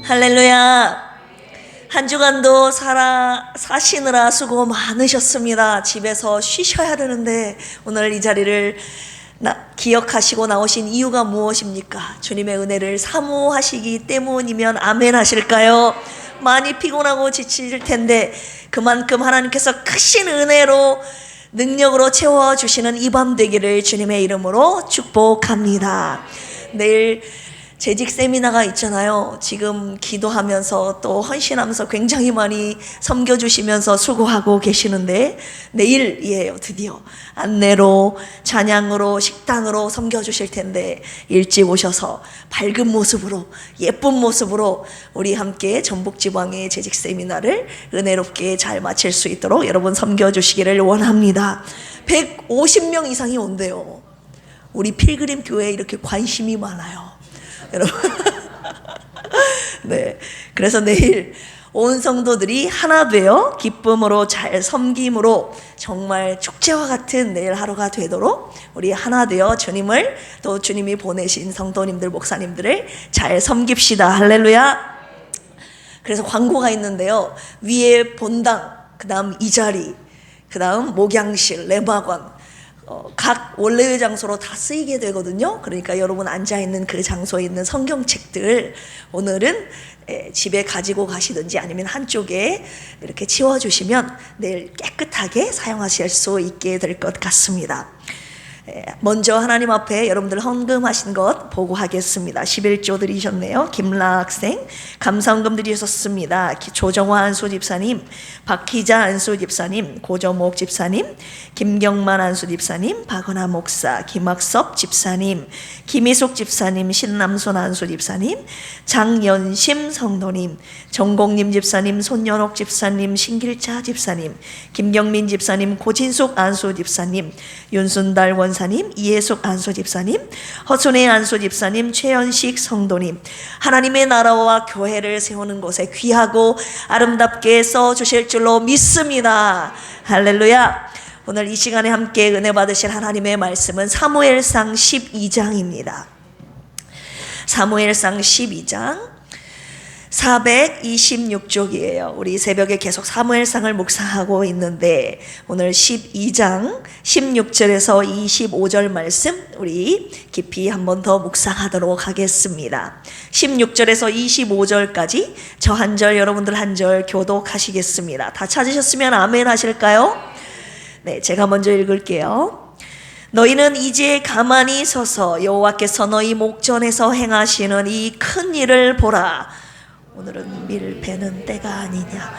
할렐루야. 한 주간도 사시느라 수고 많으셨습니다. 집에서 쉬셔야 되는데 오늘 이 자리를 기억하시고 나오신 이유가 무엇입니까? 주님의 은혜를 사모하시기 때문이면 아멘 하실까요? 많이 피곤하고 지칠 텐데 그만큼 하나님께서 크신 은혜로 능력으로 채워주시는 이 밤 되기를 주님의 이름으로 축복합니다. 내일 재직 세미나가 있잖아요. 지금 기도하면서 또 헌신하면서 굉장히 많이 섬겨주시면서 수고하고 계시는데 내일이에요. 드디어 안내로, 찬양으로, 식당으로 섬겨주실 텐데 일찍 오셔서 밝은 모습으로, 예쁜 모습으로 우리 함께 전북지방의 재직 세미나를 은혜롭게 잘 마칠 수 있도록 여러분 섬겨주시기를 원합니다. 150명 이상이 온대요. 우리 필그림 교회에 이렇게 관심이 많아요, 여러분. 네, 그래서 내일 온 성도들이 하나 되어 기쁨으로 잘 섬김으로 정말 축제와 같은 내일 하루가 되도록 우리 하나 되어 주님을, 또 주님이 보내신 성도님들, 목사님들을 잘 섬깁시다. 할렐루야. 그래서 광고가 있는데요. 위에 본당, 그 다음 이 자리, 그 다음 목양실, 레마관, 각 원래의 장소로 다 쓰이게 되거든요. 그러니까 여러분 앉아있는 그 장소에 있는 성경책들 오늘은 집에 가지고 가시든지 아니면 한쪽에 이렇게 치워주시면 내일 깨끗하게 사용하실 수 있게 될 것 같습니다. 먼저 하나님 앞에 여러분들 헌금하신 것 보고하겠습니다. 11조 드리셨네요. 김라 학생 감사헌금 드리셨습니다. 조정화 안수 집사님, 박희자 안수 집사님, 고정옥 집사님, 김경만 안수 집사님, 박은하 목사, 김학섭 집사님, 김희숙 집사님, 신남순 안수 집사님, 장연심 성도님, 정공님 집사님, 손연옥 집사님, 신길차 집사님, 김경민 집사님, 고진숙 안수 집사님, 윤순달 원사님, 이해숙 안수 집사님, 허순애 안수 집사님, 최연식 성도님, 하나님의 나라와 교회를 세우는 곳에 귀하고 아름답게 써주실 줄로 믿습니다. 할렐루야. 오늘 이 시간에 함께 은혜 받으실 하나님의 말씀은 사무엘상 12장입니다. 사무엘상 12장 426쪽이에요. 우리 새벽에 계속 사무엘상을 묵상하고 있는데 오늘 12장 16절에서 25절 말씀 우리 깊이 한 번 더 묵상하도록 하겠습니다. 16절에서 25절까지 저 한 절 여러분들 한 절 교독하시겠습니다. 다 찾으셨으면 아멘 하실까요? 네, 제가 먼저 읽을게요. 너희는 이제 가만히 서서 여호와께서 너희 목전에서 행하시는 이 큰 일을 보라. 오늘은 밀 베는 때가 아니냐.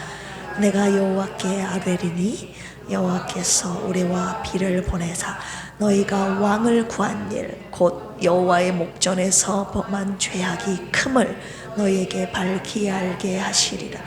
내가 여호와께 아벨이니 여호와께서 우리와 비를 보내사 너희가 왕을 구한 일 곧 여호와의 목전에서 범한 죄악이 큼을 너희에게 밝히 알게 하시리라.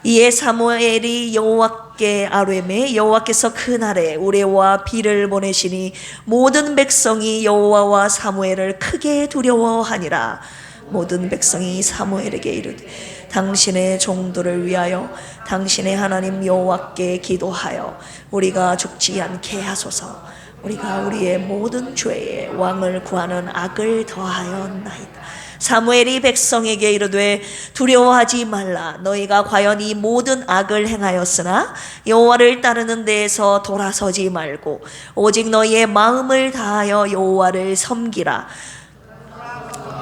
이에 사무엘이 여호와께 아뢰매 여호와께서 그날에 우레와 비를 보내시니 모든 백성이 여호와와 사무엘을 크게 두려워하니라. 모든 백성이 사무엘에게 이르되 당신의 종들을 위하여 당신의 하나님 여호와께 기도하여 우리가 죽지 않게 하소서. 우리가 우리의 모든 죄에 왕을 구하는 악을 더하였나이다. 사무엘이 백성에게 이르되 두려워하지 말라. 너희가 과연 이 모든 악을 행하였으나 여호와를 따르는 데에서 돌아서지 말고 오직 너희의 마음을 다하여 여호와를 섬기라.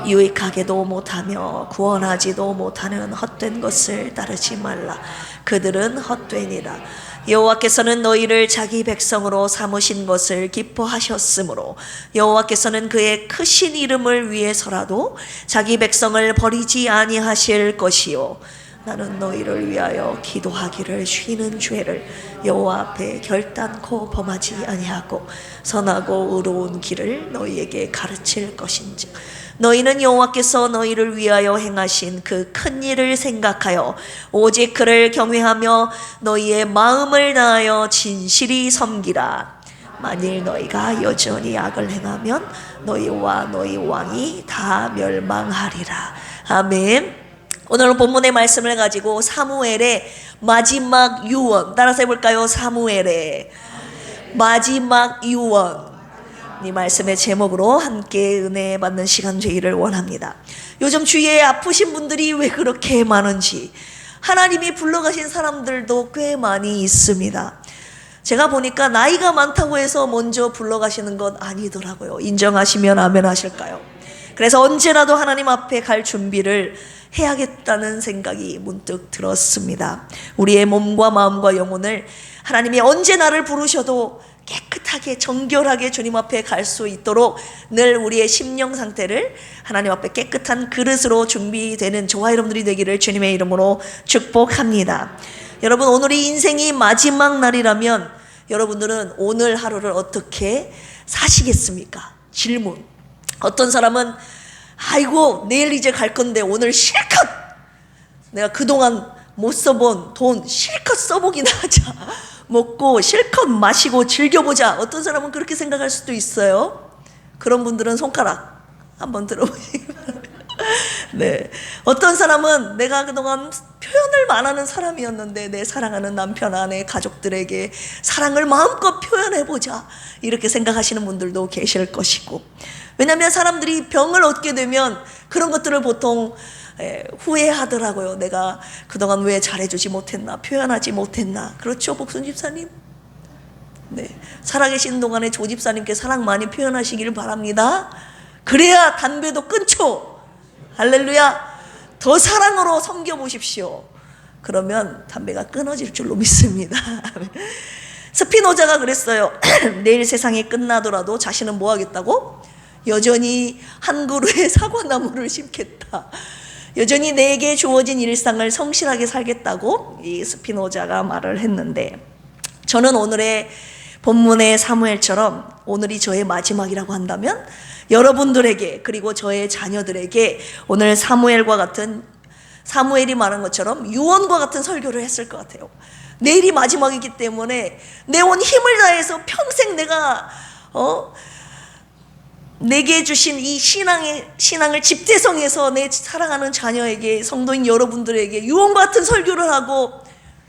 유익하게도 못하며 구원하지도 못하는 헛된 것을 따르지 말라. 그들은 헛되니라. 여호와께서는 너희를 자기 백성으로 삼으신 것을 기뻐하셨으므로 여호와께서는 그의 크신 이름을 위해서라도 자기 백성을 버리지 아니하실 것이요 나는 너희를 위하여 기도하기를 쉬는 죄를 여호와 앞에 결단코 범하지 아니하고 선하고 의로운 길을 너희에게 가르칠 것인즉 너희는 여호와께서 너희를 위하여 행하신 그 큰 일을 생각하여 오직 그를 경외하며 너희의 마음을 다하여 진실이 섬기라. 만일 너희가 여전히 악을 행하면 너희와 너희 왕이 다 멸망하리라. 아멘. 오늘 본문의 말씀을 가지고 사무엘의 마지막 유언, 따라서 해볼까요? 사무엘의 마지막 유언, 이 말씀의 제목으로 함께 은혜 받는 시간 되기를 원합니다. 요즘 주위에 아프신 분들이 왜 그렇게 많은지, 하나님이 불러가신 사람들도 꽤 많이 있습니다. 제가 보니까 나이가 많다고 해서 먼저 불러가시는 것 아니더라고요. 인정하시면 아멘 하실까요? 그래서 언제라도 하나님 앞에 갈 준비를 해야겠다는 생각이 문득 들었습니다. 우리의 몸과 마음과 영혼을 하나님이 언제 나를 부르셔도 깨끗하게 정결하게 주님 앞에 갈 수 있도록 늘 우리의 심령 상태를 하나님 앞에 깨끗한 그릇으로 준비되는 저와 여러분들이 되기를 주님의 이름으로 축복합니다. 여러분, 오늘이 인생이 마지막 날이라면 여러분들은 오늘 하루를 어떻게 사시겠습니까? 질문. 어떤 사람은 아이고 내일 이제 갈 건데 오늘 실컷 내가 그동안 못 써본 돈 실컷 써보기나 하자, 먹고 실컷 마시고 즐겨보자. 어떤 사람은 그렇게 생각할 수도 있어요. 그런 분들은 손가락 한번 들어보시기 바랍니다. 네. 어떤 사람은 내가 그동안 표현을 안 하는 사람이었는데 내 사랑하는 남편, 아내, 가족들에게 사랑을 마음껏 표현해보자, 이렇게 생각하시는 분들도 계실 것이고, 왜냐하면 사람들이 병을 얻게 되면 그런 것들을 보통 후회하더라고요. 내가 그동안 왜 잘해주지 못했나, 표현하지 못했나. 그렇죠, 복순 집사님? 네. 살아계신 동안에 조 집사님께 사랑 많이 표현하시기를 바랍니다. 그래야 담배도 끊죠. 할렐루야. 더 사랑으로 섬겨보십시오. 그러면 담배가 끊어질 줄로 믿습니다. 스피노자가 그랬어요. 내일 세상이 끝나더라도 자신은 뭐 하겠다고? 여전히 한 그루의 사과나무를 심겠다. 여전히 내게 주어진 일상을 성실하게 살겠다고 이 스피노자가 말을 했는데, 저는 오늘의 본문의 사무엘처럼 오늘이 저의 마지막이라고 한다면 여러분들에게, 그리고 저의 자녀들에게 오늘 사무엘과 같은, 사무엘이 말한 것처럼 유언과 같은 설교를 했을 것 같아요. 내일이 마지막이기 때문에 내 온 힘을 다해서 평생 내가 내게 주신 이 신앙을 집대성해서 내 사랑하는 자녀에게, 성도인 여러분들에게 유언과 같은 설교를 하고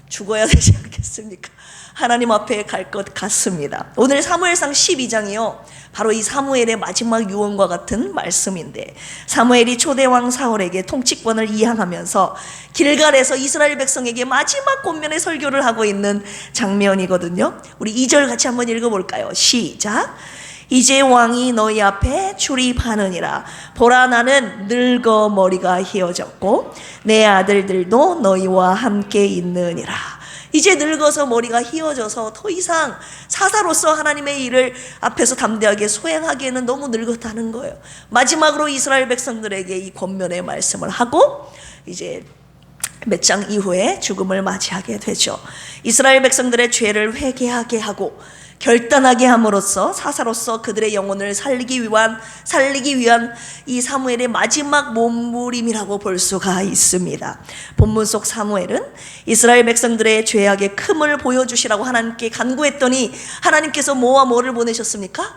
죽어야 되지 않겠습니까? 하나님 앞에 갈 것 같습니다. 오늘 사무엘상 12장이요, 바로 이 사무엘의 마지막 유언과 같은 말씀인데, 사무엘이 초대왕 사울에게 통치권을 이양하면서 길갈에서 이스라엘 백성에게 마지막 권면의 설교를 하고 있는 장면이거든요. 우리 2절 같이 한번 읽어볼까요? 시작. 이제 왕이 너희 앞에 출입하느니라. 보라, 나는 늙어 머리가 휘어졌고 내 아들들도 너희와 함께 있느니라. 이제 늙어서 머리가 휘어져서 더 이상 사사로서 하나님의 일을 앞에서 담대하게 수행하기에는 너무 늙었다는 거예요. 마지막으로 이스라엘 백성들에게 이 권면의 말씀을 하고 이제 몇 장 이후에 죽음을 맞이하게 되죠. 이스라엘 백성들의 죄를 회개하게 하고 결단하게 함으로써 사사로서 그들의 영혼을 살리기 위한 이 사무엘의 마지막 몸부림이라고 볼 수가 있습니다. 본문 속 사무엘은 이스라엘 백성들의 죄악의 큼을 보여주시라고 하나님께 간구했더니 하나님께서 뭐와 뭐를 보내셨습니까?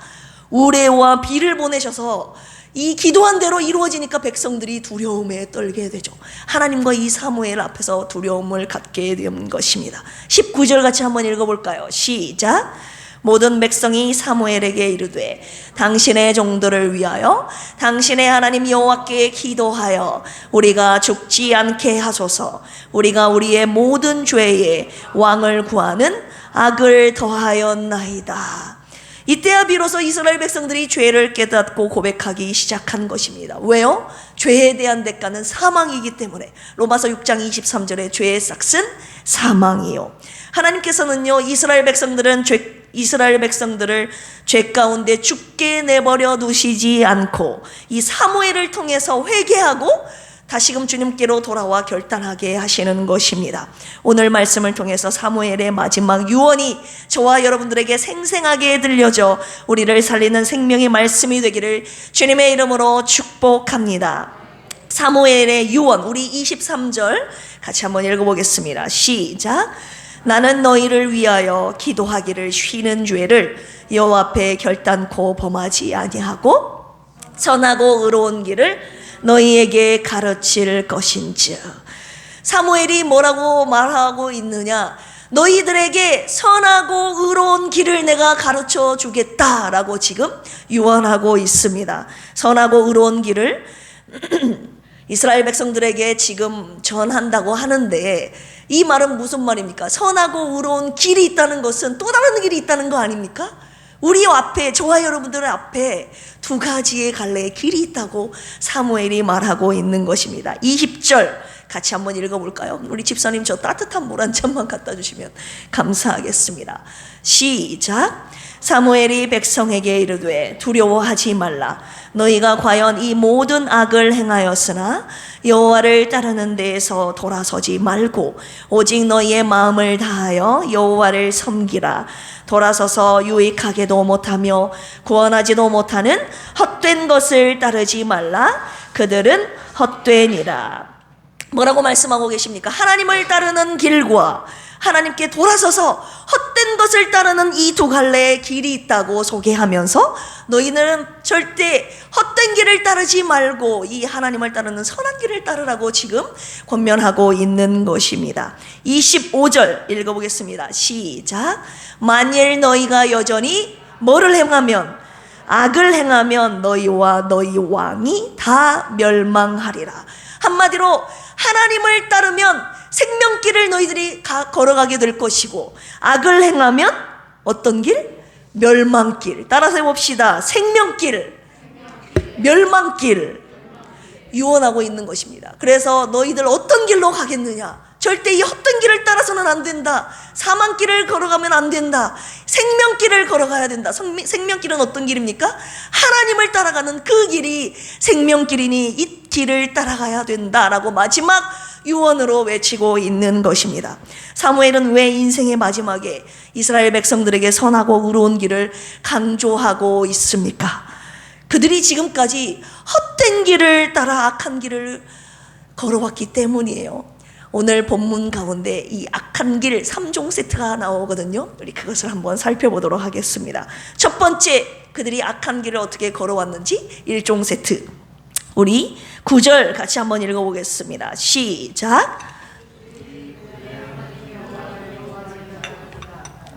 우레와 비를 보내셔서 이 기도한 대로 이루어지니까 백성들이 두려움에 떨게 되죠. 하나님과 이 사무엘 앞에서 두려움을 갖게 된 것입니다. 19절 같이 한번 읽어볼까요? 시작. 모든 백성이 사무엘에게 이르되 당신의 종들을 위하여 당신의 하나님 여호와께 기도하여 우리가 죽지 않게 하소서. 우리가 우리의 모든 죄에 왕을 구하는 악을 더하였나이다. 이때야 비로소 이스라엘 백성들이 죄를 깨닫고 고백하기 시작한 것입니다. 왜요? 죄에 대한 대가는 사망이기 때문에. 로마서 6장 23절에 죄의 싹은 사망이요. 하나님께서는요, 이스라엘 백성들을 죄 가운데 죽게 내버려 두시지 않고 이 사무엘을 통해서 회개하고 다시금 주님께로 돌아와 결단하게 하시는 것입니다. 오늘 말씀을 통해서 사무엘의 마지막 유언이 저와 여러분들에게 생생하게 들려져 우리를 살리는 생명의 말씀이 되기를 주님의 이름으로 축복합니다. 사무엘의 유언, 우리 23절 같이 한번 읽어보겠습니다. 시작. 나는 너희를 위하여 기도하기를 쉬는 죄를 여호와 앞에 결단코 범하지 아니하고 선하고 의로운 길을 너희에게 가르칠 것인즉. 사무엘이 뭐라고 말하고 있느냐? 너희들에게 선하고 의로운 길을 내가 가르쳐 주겠다라고 지금 유언하고 있습니다. 선하고 의로운 길을 이스라엘 백성들에게 지금 전한다고 하는데, 이 말은 무슨 말입니까? 선하고 의로운 길이 있다는 것은 또 다른 길이 있다는 거 아닙니까? 우리 앞에, 저와 여러분들 앞에 두 가지의 갈래의 길이 있다고 사무엘이 말하고 있는 것입니다. 20절 같이 한번 읽어볼까요? 우리 집사님 저 따뜻한 물 한 잔만 갖다 주시면 감사하겠습니다. 시작. 사무엘이 백성에게 이르되 두려워하지 말라. 너희가 과연 이 모든 악을 행하였으나 여호와를 따르는 데에서 돌아서지 말고 오직 너희의 마음을 다하여 여호와를 섬기라. 돌아서서 유익하게도 못하며 구원하지도 못하는 헛된 것을 따르지 말라. 그들은 헛되니라. 뭐라고 말씀하고 계십니까? 하나님을 따르는 길과 하나님께 돌아서서 헛된 것을 따르는 이 두 갈래의 길이 있다고 소개하면서 너희는 절대 헛된 길을 따르지 말고 이 하나님을 따르는 선한 길을 따르라고 지금 권면하고 있는 것입니다. 25절 읽어보겠습니다. 시작. 만일 너희가 여전히 뭐를 행하면, 악을 행하면 너희와 너희 왕이 다 멸망하리라. 한마디로 하나님을 따르면 생명길을 너희들이 걸어가게 될 것이고, 악을 행하면 어떤 길? 멸망길. 따라서 해봅시다. 생명길, 멸망길 유언하고 있는 것입니다. 그래서 너희들 어떤 길로 가겠느냐? 절대 이 헛된 길을 따라서는 안 된다. 사망길을 걸어가면 안 된다. 생명길을 걸어가야 된다. 생명길은 어떤 길입니까? 하나님을 따라가는 그 길이 생명길이니 이 길을 따라가야 된다라고 마지막 유언으로 외치고 있는 것입니다. 사무엘은 왜 인생의 마지막에 이스라엘 백성들에게 선하고 의로운 길을 강조하고 있습니까? 그들이 지금까지 헛된 길을 따라 악한 길을 걸어왔기 때문이에요. 오늘 본문 가운데 이 악한 길 3종 세트가 나오거든요. 우리 그것을 한번 살펴보도록 하겠습니다. 첫 번째, 그들이 악한 길을 어떻게 걸어왔는지 1종 세트. 우리 9절 같이 한번 읽어보겠습니다. 시작.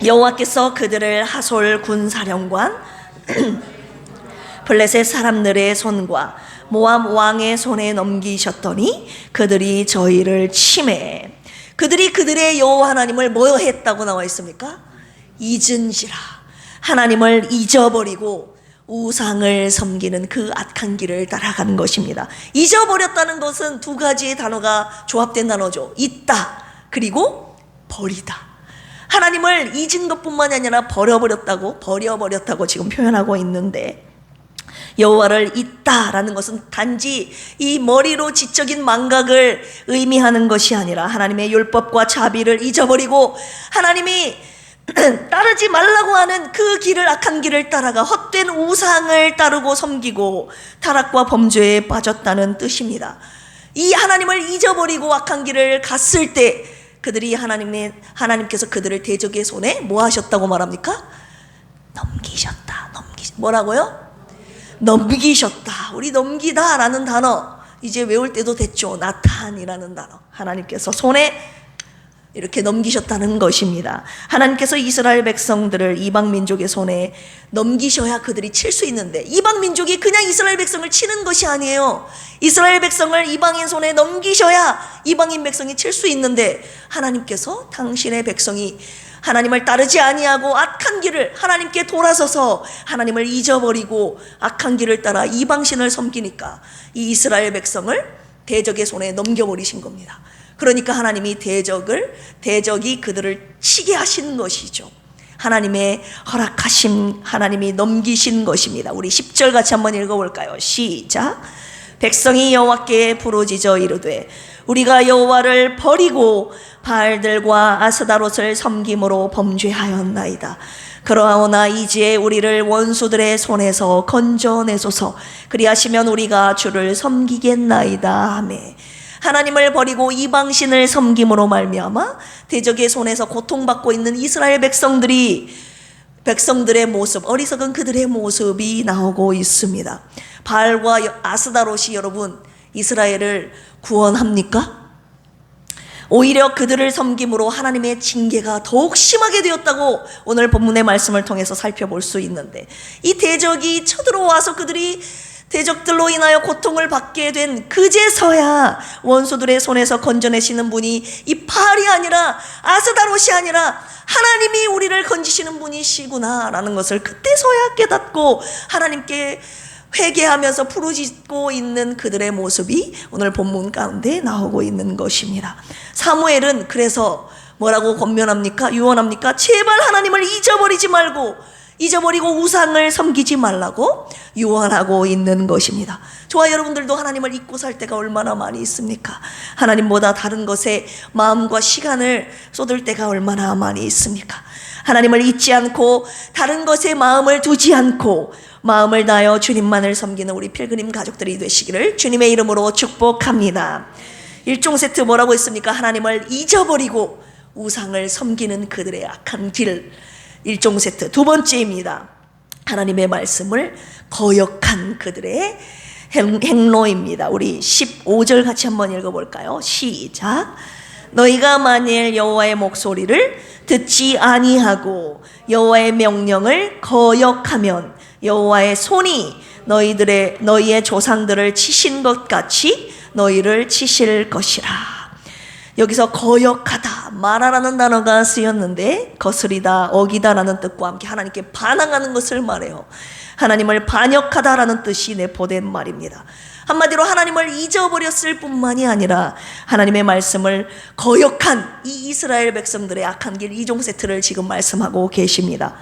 여호와께서 그들을 하솔 군사령관 블레셋 사람들의 손과 모압 왕의 손에 넘기셨더니 그들이 저희를 침해. 그들이 그들의 여호와 하나님을 뭐 했다고 나와 있습니까? 잊은지라. 하나님을 잊어버리고 우상을 섬기는 그 악한 길을 따라가는 것입니다. 잊어버렸다는 것은 두 가지의 단어가 조합된 단어죠. 잊다, 그리고 버리다. 하나님을 잊은 것뿐만이 아니라 버려버렸다고 지금 표현하고 있는데, 여호와를 잊다라는 것은 단지 이 머리로 지적인 망각을 의미하는 것이 아니라 하나님의 율법과 자비를 잊어버리고 하나님이 따르지 말라고 하는 그 길을, 악한 길을 따라가 헛된 우상을 따르고 섬기고 타락과 범죄에 빠졌다는 뜻입니다. 이 하나님을 잊어버리고 악한 길을 갔을 때 그들이 하나님께서 그들을 대적의 손에 뭐 하셨다고 말합니까? 넘기셨다. 뭐라고요? 넘기셨다. 우리 넘기다라는 단어 이제 외울 때도 됐죠. 나탄이라는 단어. 하나님께서 손에 이렇게 넘기셨다는 것입니다. 하나님께서 이스라엘 백성들을 이방 민족의 손에 넘기셔야 그들이 칠 수 있는데, 이방 민족이 그냥 이스라엘 백성을 치는 것이 아니에요. 이스라엘 백성을 이방인 손에 넘기셔야 이방인 백성이 칠 수 있는데, 하나님께서 당신의 백성이 하나님을 따르지 아니하고 악한 길을, 하나님께 돌아서서 하나님을 잊어버리고 악한 길을 따라 이방신을 섬기니까 이 이스라엘 백성을 대적의 손에 넘겨버리신 겁니다. 그러니까 하나님이 대적이 그들을 치게 하신 것이죠. 하나님의 허락하심, 하나님이 넘기신 것입니다. 우리 10절 같이 한번 읽어볼까요? 시작. 백성이 여호와께 부르짖어 이르되 우리가 여호와를 버리고 바알들과 아스다롯을 섬김으로 범죄하였나이다. 그러하오나 이제 우리를 원수들의 손에서 건져내소서. 그리하시면 우리가 주를 섬기겠나이다 하며, 하나님을 버리고 이방신을 섬김으로 말미암아 대적의 손에서 고통받고 있는 이스라엘 백성들의 모습, 어리석은 그들의 모습이 나오고 있습니다. 바알과 아스다롯이 여러분 이스라엘을 구원합니까? 오히려 그들을 섬김으로 하나님의 징계가 더욱 심하게 되었다고 오늘 본문의 말씀을 통해서 살펴볼 수 있는데, 이 대적이 쳐들어와서 그들이 대적들로 인하여 고통을 받게 된 그제서야 원수들의 손에서 건져내시는 분이 이 바알이 아니라 아스다롯이 아니라 하나님이 우리를 건지시는 분이시구나 라는 것을 그때서야 깨닫고 하나님께 회개하면서 부르짖고 있는 그들의 모습이 오늘 본문 가운데 나오고 있는 것입니다. 사무엘은 그래서 뭐라고 권면합니까? 유언합니까? 제발 하나님을 잊어버리고 우상을 섬기지 말라고 유언하고 있는 것입니다. 저와 여러분들도 하나님을 잊고 살 때가 얼마나 많이 있습니까? 하나님보다 다른 것에 마음과 시간을 쏟을 때가 얼마나 많이 있습니까? 하나님을 잊지 않고 다른 것에 마음을 두지 않고 마음을 다하여 주님만을 섬기는 우리 필그림 가족들이 되시기를 주님의 이름으로 축복합니다. 1종 세트 뭐라고 했습니까? 하나님을 잊어버리고 우상을 섬기는 그들의 악한 길. 1종 세트 두 번째입니다. 하나님의 말씀을 거역한 그들의 행로입니다. 우리 15절 같이 한번 읽어볼까요? 시작. 너희가 만일 여호와의 목소리를 듣지 아니하고 여호와의 명령을 거역하면 여호와의 손이 너희의 조상들을 치신 것 같이 너희를 치실 것이라. 여기서 거역하다, 말하라는 단어가 쓰였는데 거스리다, 어기다라는 뜻과 함께 하나님께 반항하는 것을 말해요. 하나님을 반역하다라는 뜻이 내포된 말입니다. 한마디로 하나님을 잊어버렸을 뿐만이 아니라 하나님의 말씀을 거역한 이 이스라엘 백성들의 악한 길 2종 세트를 지금 말씀하고 계십니다.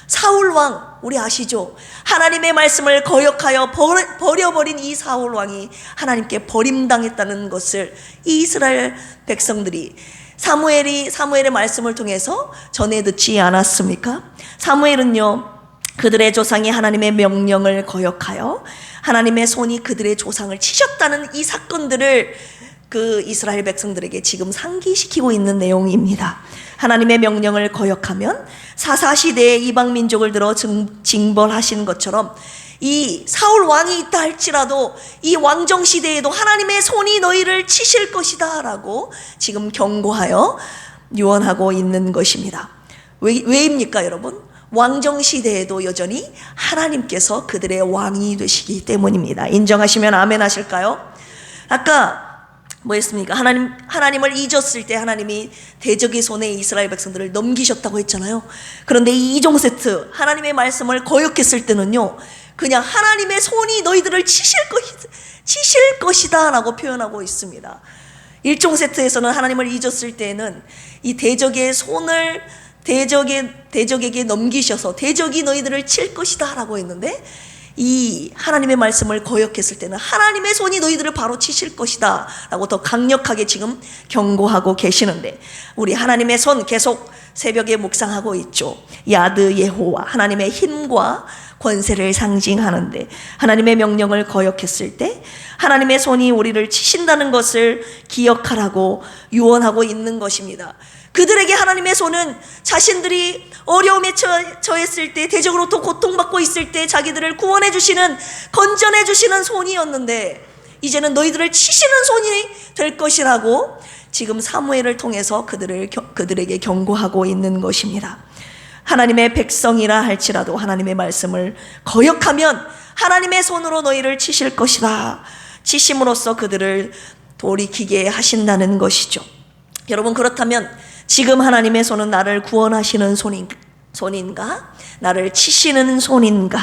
사울 왕, 우리 아시죠? 하나님의 말씀을 거역하여 버려버린 이 사울 왕이 하나님께 버림당했다는 것을 이 이스라엘 백성들이 사무엘의 말씀을 통해서 전해 듣지 않았습니까? 사무엘은요, 그들의 조상이 하나님의 명령을 거역하여 하나님의 손이 그들의 조상을 치셨다는 이 사건들을 그 이스라엘 백성들에게 지금 상기시키고 있는 내용입니다. 하나님의 명령을 거역하면 사사시대에 이방 민족을 들어 징벌하신 것처럼 이 사울 왕이 있다 할지라도 이 왕정 시대에도 하나님의 손이 너희를 치실 것이다 라고 지금 경고하여 유언하고 있는 것입니다. 왜입니까 여러분? 왕정 시대에도 여전히 하나님께서 그들의 왕이 되시기 때문입니다. 인정하시면 아멘 하실까요? 아까 뭐 했습니까? 하나님을 잊었을 때 하나님이 대적의 손에 이스라엘 백성들을 넘기셨다고 했잖아요. 그런데 이 2종 세트 하나님의 말씀을 거역했을 때는요, 그냥 하나님의 손이 너희들을 치실 것이다 라고 표현하고 있습니다. 1종 세트에서는 하나님을 잊었을 때에는 이 대적의 손을 대적에게 넘기셔서 대적이 너희들을 칠 것이다 라고 했는데, 이 하나님의 말씀을 거역했을 때는 하나님의 손이 너희들을 바로 치실 것이다 라고 더 강력하게 지금 경고하고 계시는데, 우리 하나님의 손 계속 새벽에 묵상하고 있죠. 야드 예호와 하나님의 힘과 권세를 상징하는데, 하나님의 명령을 거역했을 때 하나님의 손이 우리를 치신다는 것을 기억하라고 유언하고 있는 것입니다. 그들에게 하나님의 손은 자신들이 어려움에 처했을 때, 대적으로부터 고통받고 있을 때 자기들을 구원해 주시는, 건져내 주시는 손이었는데 이제는 너희들을 치시는 손이 될 것이라고 지금 사무엘을 통해서 그들에게 경고하고 있는 것입니다. 하나님의 백성이라 할지라도 하나님의 말씀을 거역하면 하나님의 손으로 너희를 치실 것이다, 치심으로써 그들을 돌이키게 하신다는 것이죠. 여러분, 그렇다면 지금 하나님의 손은 나를 구원하시는 손인가? 나를 치시는 손인가?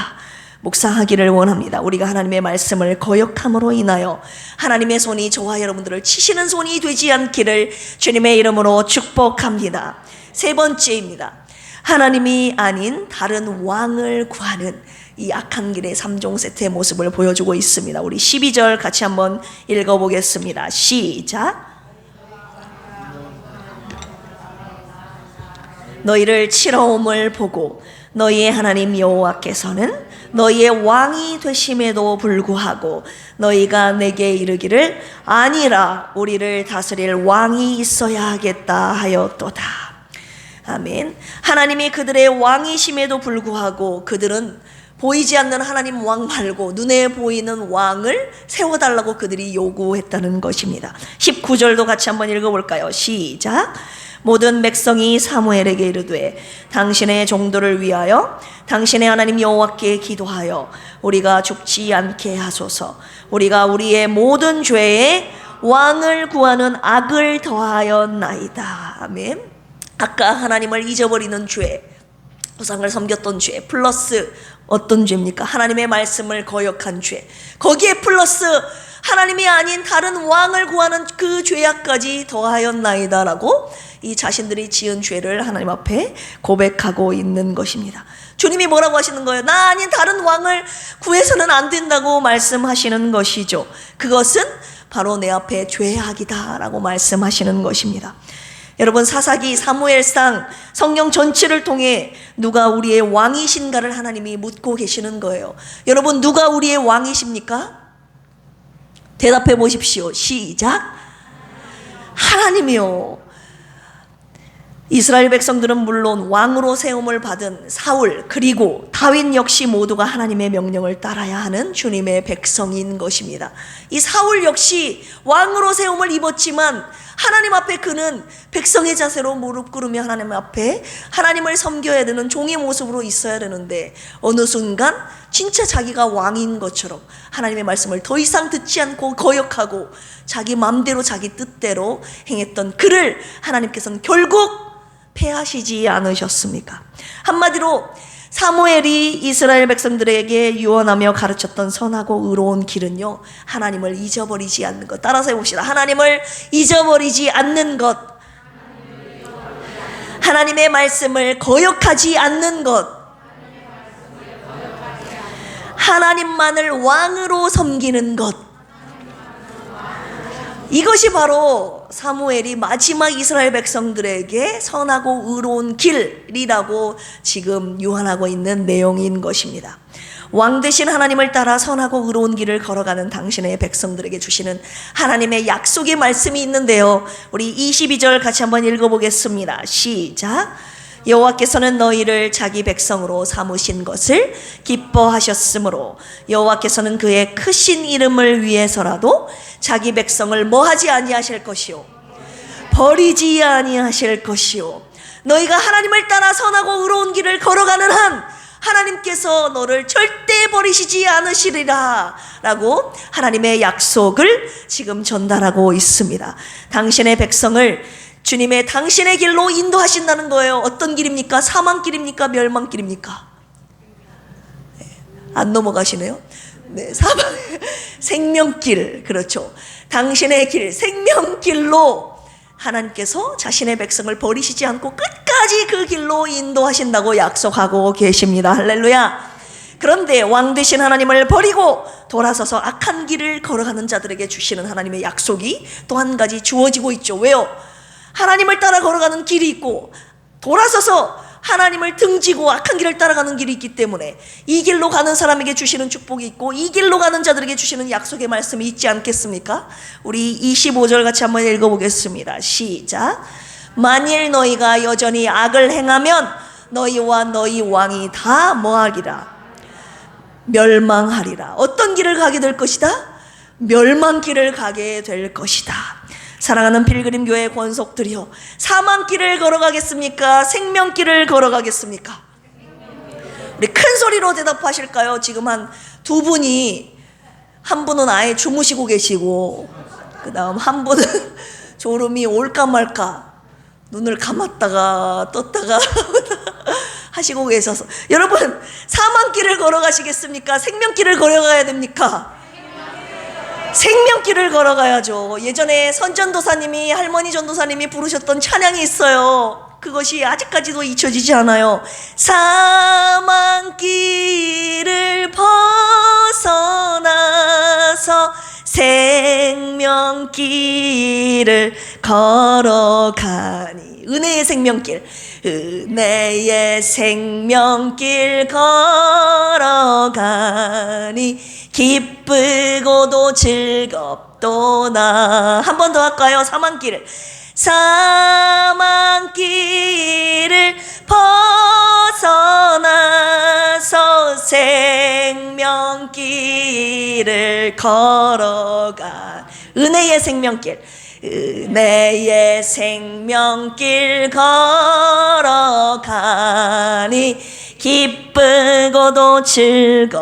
묵상하기를 원합니다. 우리가 하나님의 말씀을 거역함으로 인하여 하나님의 손이 저와 여러분들을 치시는 손이 되지 않기를 주님의 이름으로 축복합니다. 세 번째입니다. 하나님이 아닌 다른 왕을 구하는 이 악한 길의 3종 세트의 모습을 보여주고 있습니다. 우리 12절 같이 한번 읽어보겠습니다. 시작. 너희를 치러옴을 보고 너희의 하나님 여호와께서는 너희의 왕이 되심에도 불구하고 너희가 내게 이르기를 아니라 우리를 다스릴 왕이 있어야 하겠다 하였도다. 아멘. 하나님이 그들의 왕이심에도 불구하고 그들은 보이지 않는 하나님 왕 말고 눈에 보이는 왕을 세워달라고 그들이 요구했다는 것입니다. 19절도 같이 한번 읽어볼까요? 시작. 모든 백성이 사무엘에게 이르되 당신의 종들을 위하여 당신의 하나님 여호와께 기도하여 우리가 죽지 않게 하소서. 우리가 우리의 모든 죄에 왕을 구하는 악을 더하였나이다. 아멘. 아까 하나님을 잊어버리는 죄, 우상을 섬겼던 죄 플러스 어떤 죄입니까? 하나님의 말씀을 거역한 죄, 거기에 플러스 하나님이 아닌 다른 왕을 구하는 그 죄악까지 더하였나이다 라고 이 자신들이 지은 죄를 하나님 앞에 고백하고 있는 것입니다. 주님이 뭐라고 하시는 거예요? 나 아닌 다른 왕을 구해서는 안 된다고 말씀하시는 것이죠. 그것은 바로 내 앞에 죄악이다 라고 말씀하시는 것입니다. 여러분, 사사기, 사무엘상, 성경 전체를 통해 누가 우리의 왕이신가를 하나님이 묻고 계시는 거예요. 여러분, 누가 우리의 왕이십니까? 대답해 보십시오. 시작. 하나님이요. 이스라엘 백성들은 물론 왕으로 세움을 받은 사울 그리고 다윗 역시 모두가 하나님의 명령을 따라야 하는 주님의 백성인 것입니다. 이 사울 역시 왕으로 세움을 입었지만 하나님 앞에 그는 백성의 자세로 무릎 꿇으며 하나님 앞에 하나님을 섬겨야 되는 종의 모습으로 있어야 되는데 어느 순간 진짜 자기가 왕인 것처럼 하나님의 말씀을 더 이상 듣지 않고 거역하고 자기 마음대로 자기 뜻대로 행했던 그를 하나님께서는 결국 패하시지 않으셨습니까? 한마디로 사무엘이 이스라엘 백성들에게 유언하며 가르쳤던 선하고 의로운 길은요, 하나님을 잊어버리지 않는 것. 따라서 해봅시다. 하나님을 잊어버리지 않는 것, 하나님의 말씀을 거역하지 않는 것, 하나님만을 왕으로 섬기는 것. 이것이 바로 사무엘이 마지막 이스라엘 백성들에게 선하고 의로운 길이라고 지금 유언하고 있는 내용인 것입니다. 왕 되신 하나님을 따라 선하고 의로운 길을 걸어가는 당신의 백성들에게 주시는 하나님의 약속의 말씀이 있는데요, 우리 22절 같이 한번 읽어보겠습니다. 시작. 여호와께서는 너희를 자기 백성으로 삼으신 것을 기뻐하셨으므로 여호와께서는 그의 크신 이름을 위해서라도 자기 백성을 뭐하지 아니하실 것이요, 버리지 아니하실 것이요. 너희가 하나님을 따라 선하고 의로운 길을 걸어가는 한 하나님께서 너를 절대 버리시지 않으시리라 라고 하나님의 약속을 지금 전달하고 있습니다. 당신의 백성을 주님의 당신의 길로 인도하신다는 거예요. 어떤 길입니까? 사망길입니까? 멸망길입니까? 안 넘어가시네요. 네, 생명길. 그렇죠. 당신의 길, 생명길로 하나님께서 자신의 백성을 버리시지 않고 끝까지 그 길로 인도하신다고 약속하고 계십니다. 할렐루야. 그런데 왕 되신 하나님을 버리고 돌아서서 악한 길을 걸어가는 자들에게 주시는 하나님의 약속이 또 한 가지 주어지고 있죠. 왜요? 하나님을 따라 걸어가는 길이 있고 돌아서서 하나님을 등지고 악한 길을 따라가는 길이 있기 때문에 이 길로 가는 사람에게 주시는 축복이 있고 이 길로 가는 자들에게 주시는 약속의 말씀이 있지 않겠습니까? 우리 25절 같이 한번 읽어보겠습니다. 시작. 만일 너희가 여전히 악을 행하면 너희와 너희 왕이 다 뭐하리라? 멸망하리라. 어떤 길을 가게 될 것이다? 멸망길을 가게 될 것이다. 사랑하는 필그림 교회 권속들이요, 사망길을 걸어가겠습니까? 생명길을 걸어가겠습니까? 우리 큰 소리로 대답하실까요? 지금 한 두 분이, 한 분은 아예 주무시고 계시고 그 다음 한 분은 졸음이 올까 말까 눈을 감았다가 떴다가 하시고 계셔서, 여러분 사망길을 걸어가시겠습니까? 생명길을 걸어가야 됩니까? 생명길을 걸어가야죠. 예전에 선전도사님이, 할머니 전도사님이 부르셨던 찬양이 있어요. 그것이 아직까지도 잊혀지지 않아요. 사망길을 벗어나서 생명길을 걸어가니. 은혜의 생명길, 은혜의 생명길 걸어가니 기쁘고도 즐겁도다. 한 번 더 할까요? 사망길을, 사망길을 벗어나서 만나서 생명길을 걸어가. 은혜의 생명길, 은혜의 생명길 걸어가니 기쁘고도 즐겁도다.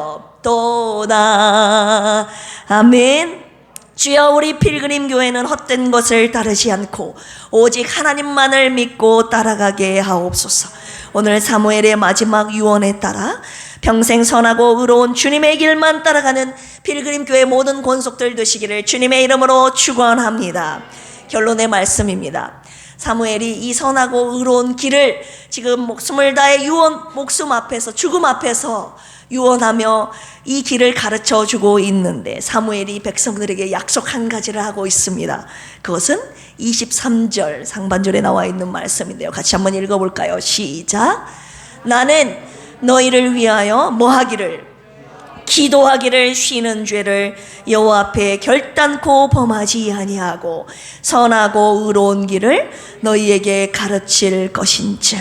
아멘. 주여, 우리 필그림 교회는 헛된 것을 따르지 않고 오직 하나님만을 믿고 따라가게 하옵소서. 오늘 사무엘의 마지막 유언에 따라 평생 선하고 의로운 주님의 길만 따라가는 필그림 교회 모든 권속들 되시기를 주님의 이름으로 축원합니다. 결론의 말씀입니다. 사무엘이 이 선하고 의로운 길을 지금 목숨을 다해 목숨 앞에서, 죽음 앞에서 유언하며 이 길을 가르쳐 주고 있는데, 사무엘이 백성들에게 약속 한 가지를 하고 있습니다. 그것은 23절 상반절에 나와 있는 말씀인데요. 같이 한번 읽어볼까요? 시작. 나는 너희를 위하여 뭐하기를? 기도하기를 쉬는 죄를 여호와 앞에 결단코 범하지 아니하고 선하고 의로운 길을 너희에게 가르칠 것인즉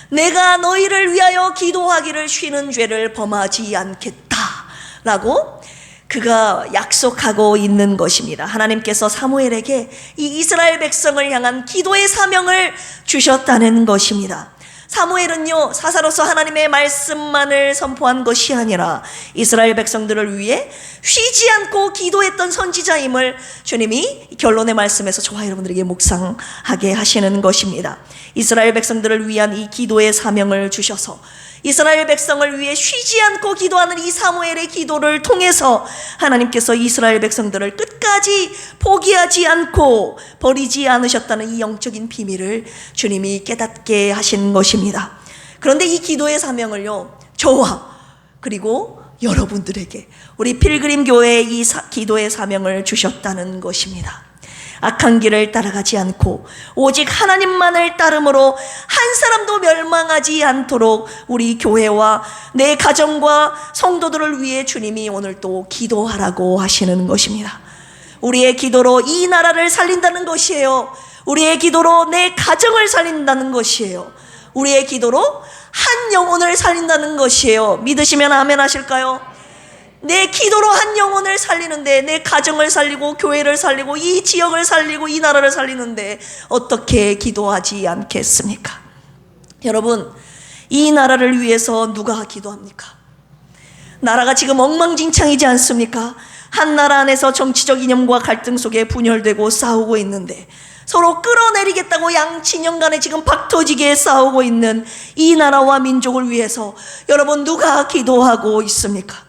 내가 너희를 위하여 기도하기를 쉬는 죄를 범하지 않겠다라고 그가 약속하고 있는 것입니다. 하나님께서 사무엘에게 이 이스라엘 백성을 향한 기도의 사명을 주셨다는 것입니다. 사무엘은요, 사사로서 하나님의 말씀만을 선포한 것이 아니라 이스라엘 백성들을 위해 쉬지 않고 기도했던 선지자임을 주님이 결론의 말씀에서 저와 여러분들에게 묵상하게 하시는 것입니다. 이스라엘 백성들을 위한 이 기도의 사명을 주셔서 이스라엘 백성을 위해 쉬지 않고 기도하는 이 사무엘의 기도를 통해서 하나님께서 이스라엘 백성들을 끝까지 포기하지 않고 버리지 않으셨다는 이 영적인 비밀을 주님이 깨닫게 하신 것입니다. 그런데 이 기도의 사명을요, 저와 그리고 여러분들에게, 우리 필그림 교회에 이 기도의 사명을 주셨다는 것입니다. 악한 길을 따라가지 않고 오직 하나님만을 따름으로 한 사람도 멸망하지 않도록 우리 교회와 내 가정과 성도들을 위해 주님이 오늘 또 기도하라고 하시는 것입니다. 우리의 기도로 이 나라를 살린다는 것이에요. 우리의 기도로 내 가정을 살린다는 것이에요. 우리의 기도로 한 영혼을 살린다는 것이에요. 믿으시면 아멘 하실까요? 내 기도로 한 영혼을 살리는데, 내 가정을 살리고 교회를 살리고 이 지역을 살리고 이 나라를 살리는데 어떻게 기도하지 않겠습니까? 여러분, 이 나라를 위해서 누가 기도합니까? 나라가 지금 엉망진창이지 않습니까? 한 나라 안에서 정치적 이념과 갈등 속에 분열되고 싸우고 있는데, 서로 끌어내리겠다고 양친형 간에 지금 박터지게 싸우고 있는 이 나라와 민족을 위해서 여러분, 누가 기도하고 있습니까?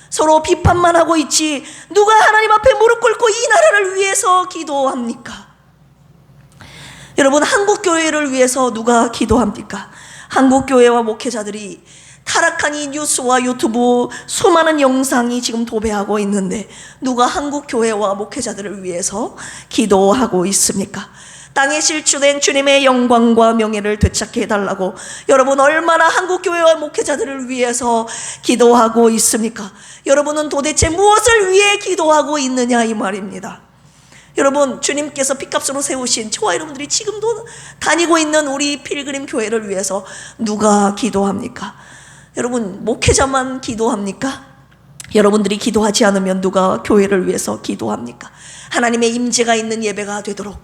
서로 비판만 하고 있지 누가 하나님 앞에 무릎 꿇고 이 나라를 위해서 기도합니까? 여러분, 한국교회를 위해서 누가 기도합니까? 한국교회와 목회자들이 타락한 이 뉴스와 유튜브 수많은 영상이 지금 도배하고 있는데 누가 한국교회와 목회자들을 위해서 기도하고 있습니까? 땅에 실추된 주님의 영광과 명예를 되찾게 해달라고 여러분, 얼마나 한국교회와 목회자들을 위해서 기도하고 있습니까? 여러분은 도대체 무엇을 위해 기도하고 있느냐, 이 말입니다. 여러분, 주님께서 핏값으로 세우신 저와 여러분들이 지금도 다니고 있는 우리 필그림 교회를 위해서 누가 기도합니까? 여러분, 목회자만 기도합니까? 여러분들이 기도하지 않으면 누가 교회를 위해서 기도합니까? 하나님의 임재가 있는 예배가 되도록,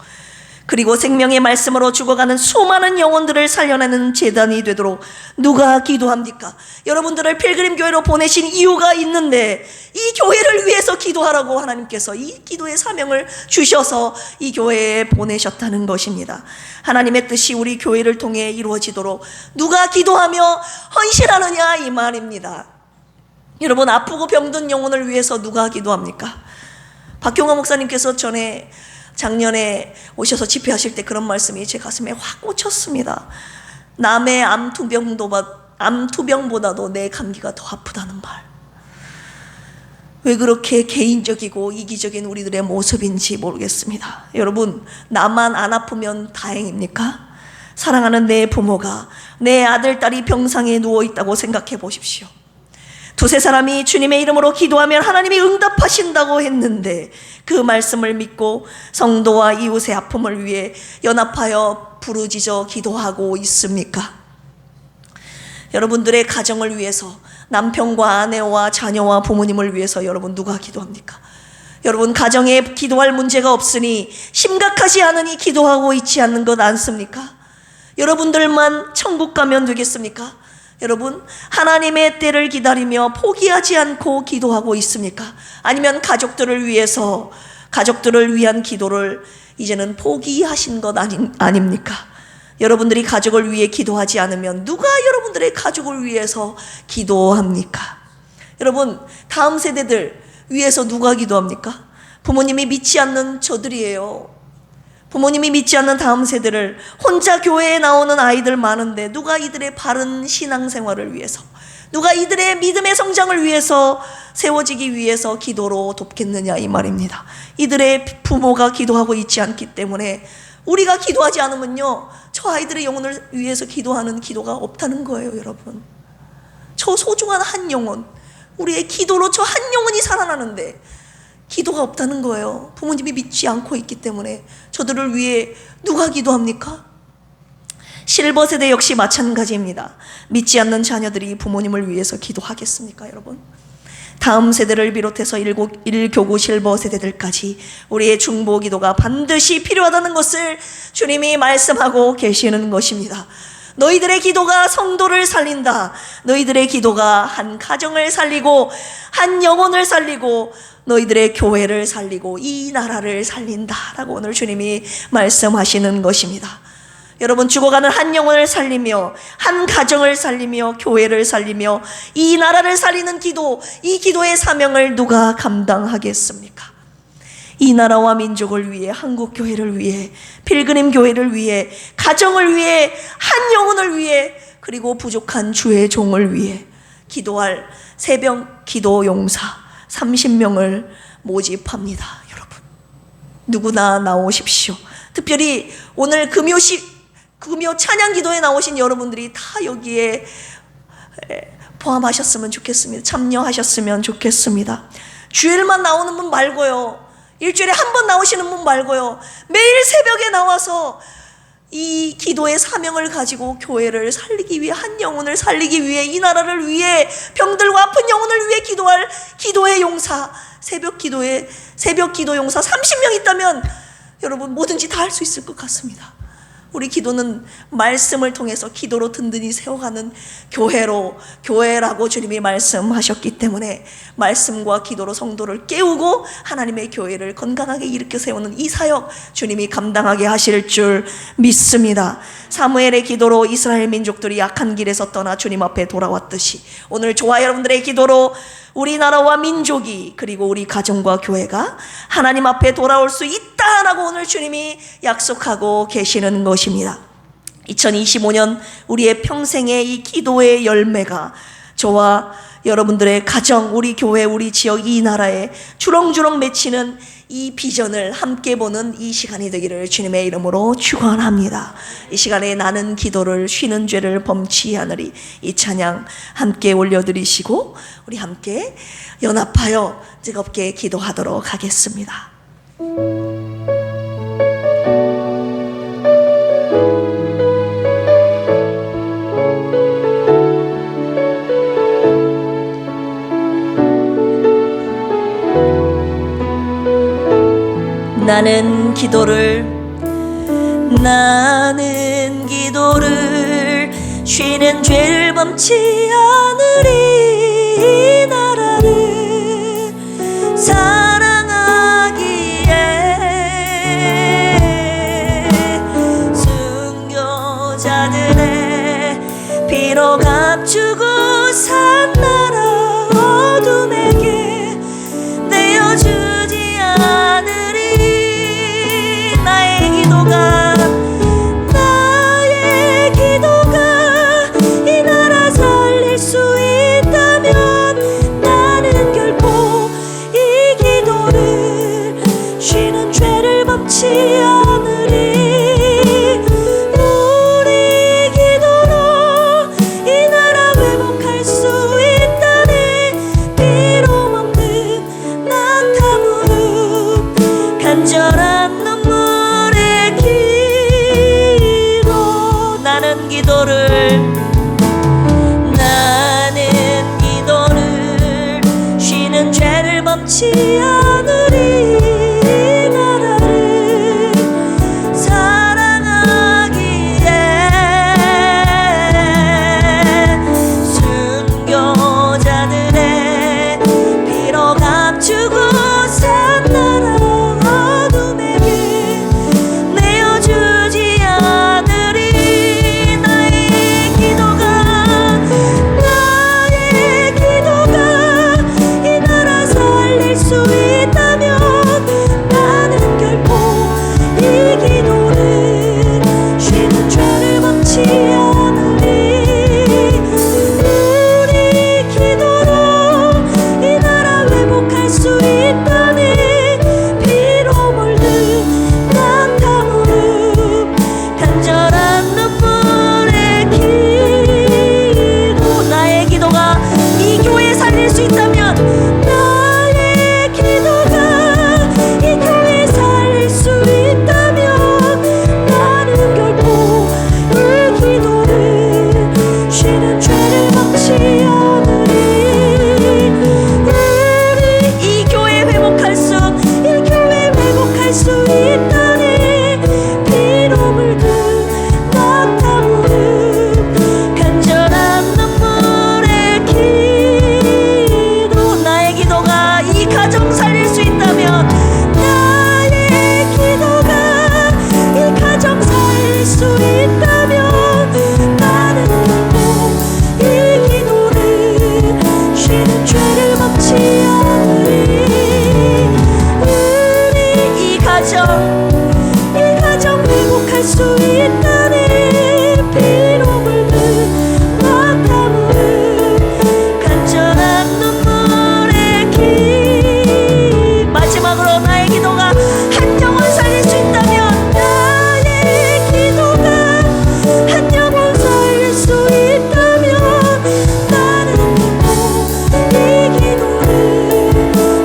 그리고 생명의 말씀으로 죽어가는 수많은 영혼들을 살려내는 제단이 되도록 누가 기도합니까? 여러분들을 필그림 교회로 보내신 이유가 있는데 이 교회를 위해서 기도하라고 하나님께서 이 기도의 사명을 주셔서 이 교회에 보내셨다는 것입니다. 하나님의 뜻이 우리 교회를 통해 이루어지도록 누가 기도하며 헌신하느냐, 이 말입니다. 여러분, 아프고 병든 영혼을 위해서 누가 기도합니까? 박경화 목사님께서 작년에 오셔서 집회하실 때 그런 말씀이 제 가슴에 확 꽂혔습니다. 남의 암투병보다도 내 감기가 더 아프다는 말. 왜 그렇게 개인적이고 이기적인 우리들의 모습인지 모르겠습니다. 여러분, 나만 안 아프면 다행입니까? 사랑하는 내 부모가, 내 아들, 딸이 병상에 누워있다고 생각해 보십시오. 두세 사람이 주님의 이름으로 기도하면 하나님이 응답하신다고 했는데 그 말씀을 믿고 성도와 이웃의 아픔을 위해 연합하여 부르짖어 기도하고 있습니까? 여러분들의 가정을 위해서, 남편과 아내와 자녀와 부모님을 위해서 여러분 누가 기도합니까? 여러분 가정에 기도할 문제가 없으니 심각하지 않으니 기도하고 있지 않는 것 않습니까? 여러분들만 천국 가면 되겠습니까? 여러분 하나님의 때를 기다리며 포기하지 않고 기도하고 있습니까? 아니면 가족들을 위해서, 가족들을 위한 기도를 이제는 포기하신 것 아닙니까? 여러분들이 가족을 위해 기도하지 않으면 누가 여러분들의 가족을 위해서 기도합니까? 여러분 다음 세대들 위해서 누가 기도합니까? 부모님이 믿지 않는 저들이에요. 부모님이 믿지 않는 다음 세대를, 혼자 교회에 나오는 아이들 많은데 누가 이들의 바른 신앙생활을 위해서, 누가 이들의 믿음의 성장을 위해서, 세워지기 위해서 기도로 돕겠느냐 이 말입니다. 이들의 부모가 기도하고 있지 않기 때문에 우리가 기도하지 않으면요, 저 아이들의 영혼을 위해서 기도하는 기도가 없다는 거예요. 여러분, 저 소중한 한 영혼, 우리의 기도로 저 한 영혼이 살아나는데 기도가 없다는 거예요. 부모님이 믿지 않고 있기 때문에. 저들을 위해 누가 기도합니까? 실버 세대 역시 마찬가지입니다. 믿지 않는 자녀들이 부모님을 위해서 기도하겠습니까, 여러분? 다음 세대를 비롯해서 1교구 실버 세대들까지 우리의 중보 기도가 반드시 필요하다는 것을 주님이 말씀하고 계시는 것입니다. 너희들의 기도가 성도를 살린다. 너희들의 기도가 한 가정을 살리고 한 영혼을 살리고 너희들의 교회를 살리고 이 나라를 살린다 라고 오늘 주님이 말씀하시는 것입니다. 여러분 죽어가는 한 영혼을 살리며 한 가정을 살리며 교회를 살리며 이 나라를 살리는 기도, 이 기도의 사명을 누가 감당하겠습니까? 이 나라와 민족을 위해, 한국 교회를 위해, 필그림 교회를 위해, 가정을 위해, 한 영혼을 위해, 그리고 부족한 주의 종을 위해 기도할 새벽 기도 용사 30명을 모집합니다. 여러분 누구나 나오십시오. 특별히 오늘 금요 찬양 기도에 나오신 여러분들이 다 여기에 포함하셨으면 좋겠습니다. 참여하셨으면 좋겠습니다. 주일만 나오는 분 말고요, 일주일에 한 번 나오시는 분 말고요, 매일 새벽에 나와서 이 기도의 사명을 가지고 교회를 살리기 위해, 한 영혼을 살리기 위해, 이 나라를 위해, 병들고 아픈 영혼을 위해 기도할 기도의 용사, 새벽 기도 용사 30명 있다면 여러분 뭐든지 다 할 수 있을 것 같습니다. 우리 기도는 말씀을 통해서 기도로 든든히 세워가는 교회라고 주님이 말씀하셨기 때문에 말씀과 기도로 성도를 깨우고 하나님의 교회를 건강하게 일으켜 세우는 이 사역 주님이 감당하게 하실 줄 믿습니다. 사무엘의 기도로 이스라엘 민족들이 악한 길에서 떠나 주님 앞에 돌아왔듯이 오늘 저와 여러분들의 기도로 우리나라와 민족이, 그리고 우리 가정과 교회가 하나님 앞에 돌아올 수 있다라고 오늘 주님이 약속하고 계시는 것입니다. 2025년 우리의 평생의 이 기도의 열매가 저와 여러분들의 가정, 우리 교회, 우리 지역, 이 나라에 주렁주렁 맺히는 이 비전을 함께 보는 이 시간이 되기를 주님의 이름으로 축원합니다. 이 시간에 나는 기도를 쉬는 죄를 범치 않으리, 이 찬양 함께 올려드리시고 우리 함께 연합하여 뜨겁게 기도하도록 하겠습니다. 나는 기도를 쉬는 죄를 범치 않으리, 이 나라를 사랑하기에 순교자들의 피로 값주고 산 나라 어둠에게 내어주지 않으리. 나의 기도가 이 나라 살릴 수 있다면 나는 결코 이 기도를 쉬는 죄를 범치 않으리. 우리 기도로 이 나라 회복할 수 있다네. 비록 없는 낙타 무릎 간절한 않으리. 이 나라를 사랑하기에 순교자들의 피로 감추고 산 나라 어둠의 길 내어주지 않으리. 나의 기도가 이 나라 살릴 수 있다면 나는 결코 이 기도를 쉬는 죄를 막지 않으리. 우리 기도로 이 나라 회복할 수 있다니 피로 물든 낙타 무릎 간절한 눈물의 기도. 나의 기도가 이 교회 살릴 수 있다면 나의 기도가 이 교회 살릴 수 있다면 나는 결코 이 기도를 쉬는 죄를 막지 않으리. 우리 이 교회 회복할 수 있다니 피로 물든 낙타 무릎 간절한 눈물의 기도. 나의 기도가 이 가정 살릴 수 있다면 나의 기도가 이 가정 살릴 수 있다면 나는 결코 이 기도를 쉬는 죄를 막지 않으리. 우리 이 가정 회복할 수 있다니 피로 물든 낙타 무릎 간절한 눈물의 길. 마지막으로 나의 기도가 한 영혼 살릴 수 있다면 나의 기도가 한 영혼 살릴 수 있다면 나는 결코 이 기도를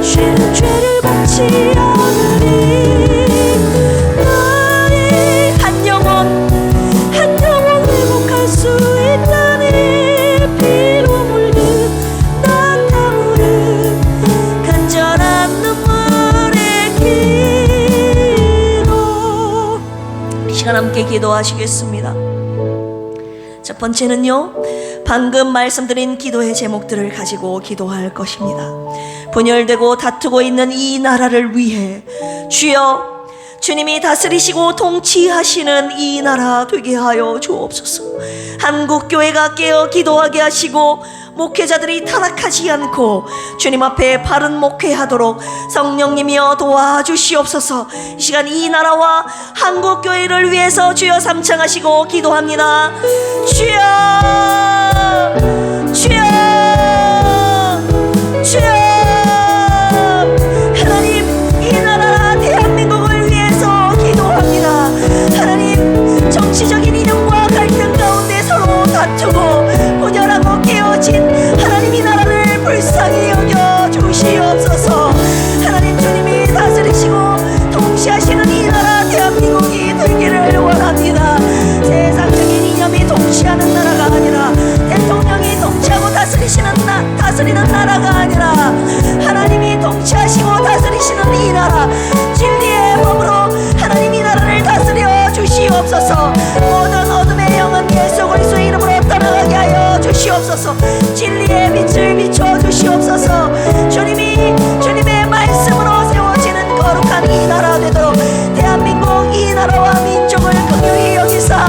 쉬는 죄를 받지 않으리. 나의 한 영혼 회복할 수 있다니 피로 물든 낙타 무릎 간절한 눈물의 기도. 이 시간 함께 기도하시겠습니다. 첫 번째는요, 방금 말씀드린 기도의 제목들을 가지고 기도할 것입니다. 분열되고 다투고 있는 이 나라를 위해 주여, 주님이 다스리시고 통치하시는 이 나라 되게 하여 주옵소서. 한국교회가 깨어 기도하게 하시고 목회자들이 타락하지 않고 주님 앞에 바른 목회하도록 성령님이여 도와주시옵소서. 이 시간 이 나라와 한국교회를 위해서 주여 삼창하시고 기도합니다. 주여, 주여, 주여. 하나님, 이 나라 대한민국을 위해서 기도합니다. 하나님, 정치적인 이념과 갈등 가운데 서로 다투고 분열하고 깨어진 하나님 이 나라를 불쌍히 여겨 주시옵소서. 하나님, 주님이 다스리시고 통치하시는 이 나라 대한민국이 되기를 원합니다. 세상적인 이념이 통치하는 나라가 아니라 대통령이 통치하고 다스리는 나라가 아니라 하나님이 통치하시고 다스리시는 이 나라, 진리의 법으로 하나님 이 나라를 다스려 주시옵소서. 모든 어둠의 영은 예수 그리스도의 이름으로 떠나가게 하여 주시옵소서. 진리의 빛을 비춰 주시옵소서. 주님의 말씀으로 세워지는 거룩한 이 나라 되도록 대한민국 이 나라와 민족을 긍휼히 여기사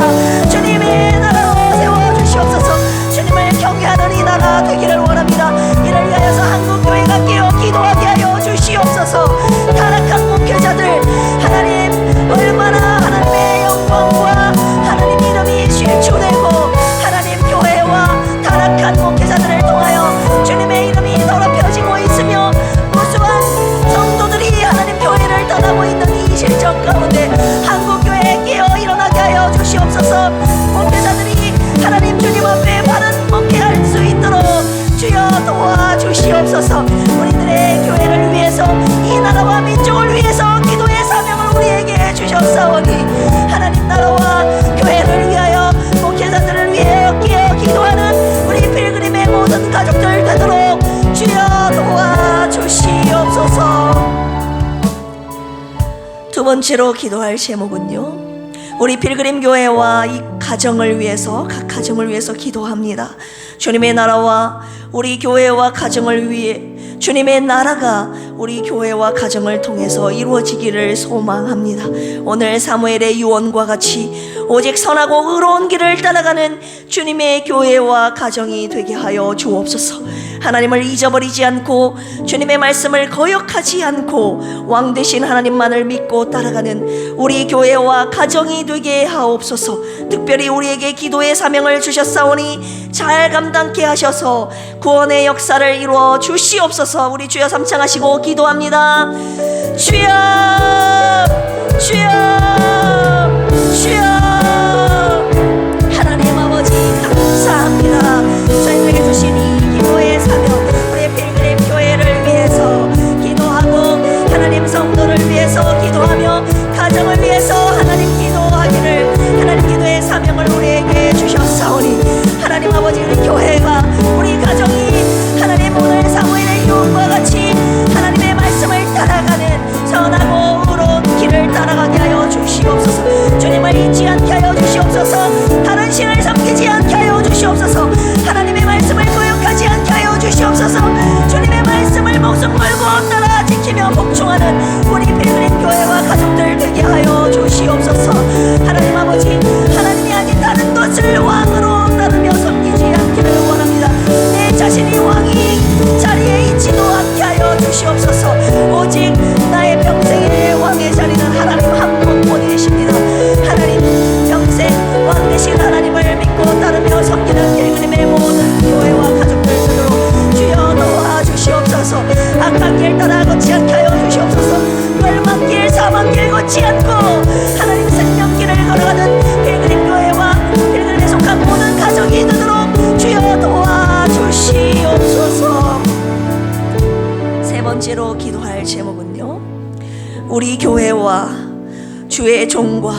주님의 나라로 세워 주시옵소서. 주님을 경외하는 이 나라 되기를 원합니다. 이를 위하여서 한국교회가 깨어 기도하게 하여 주시옵소서. 타락한 목회자들, 하나님, 얼마나 하나님의 영광과 하나님 이름이 실추되고 하나님 교회와 타락한 목회자들을 통하여 주님의 이름이 더럽혀지고 있으며 무수한 성도들이 하나님 교회를 떠나고 있는 이 실정 가운데 한국교회에 깨어 일어나게 하여 주시옵소서. 목회자들이 하나님 주님 앞에 바른 목회할 수 있도록 주여 도와주시옵소서. 우리들의 교회를 위해서 이 나라와 민족을 위해서 기도의 사명을 우리에게 주셨사오니 하나님 나라와 교회를 위하여 목회자들을 위하여 깨어 기도하는 우리 필그림의 모든 가족들 되도록 주여 도와주시옵소서. 번째로 기도할 제목은요, 우리 필그림 교회와 이 가정을 위해서, 각 가정을 위해서 기도합니다. 주님의 나라와 우리 교회와 가정을 위해 주님의 나라가 우리 교회와 가정을 통해서 이루어지기를 소망합니다. 오늘 사무엘의 유언과 같이 오직 선하고 의로운 길을 따라가는 주님의 교회와 가정이 되게 하여 주옵소서. 하나님을 잊어버리지 않고 주님의 말씀을 거역하지 않고 왕 되신 하나님만을 믿고 따라가는 우리 교회와 가정이 되게 하옵소서. 특별히 우리에게 기도의 사명을 주셨사오니 잘 감당케 하셔서 구원의 역사를 이루어 주시옵소서. 우리 주여 삼창하시고 기도합니다. 주여, 주여, 주여. 하나님 아버지 감사합니다. 저희에게 주신 이 기도의 사명, 우리 필그림 교회를 위해서 기도하고 하나님 성도를 위해서 기도하며 가정을 위해서 하나님 기도하기를, 하나님 기도의 사명을 우리에게 주셨사오니 하나님 아버지, 우리 교회가, 우리 가정이 하나님 오늘 사무엘의 유언과 같이 하나님의 말씀을 따라가는 선하고 의로운 길을 따라가게 하여 주시옵소서. 주님을 잊지 않게 하여 주시옵소서. 다른 신을 섬기지 않게 하여 주시옵소서. 하나님의 말씀을 거역하지 않게 하여 주시옵소서. 주님의 말씀을 목숨 걸고 따라 지키며 복종하는 우리 필그림 교회와 가족들 되게 하여 주시옵소서. 하나님 아버지, 하나님이 아닌 다른 것을 왕으로 따르며 섬기지 않기를 원합니다. 내 자신이 왕이 자리에 있지도 않게 하여 주시옵소서. 오직 나의 평생의 왕의 자리는 하나님 한 분뿐이십니다. 하나님 평생 왕 되신 하나님을 믿고 따르며 섬기는 필그림의 모든 교회와 가족들 되도록 주여 도와주시옵소서. 악한 길 따라 걷지 않게 하여 주시옵소서. 멸망길 사망길 걷지 않고 하나님 생명길을 걸어가는 필그림 교회와 필그림에 속한 모든 가족이 되도록 주여 도와주시옵소서. 세 번째로 기도할 제목은요, 우리 교회와 주의 종과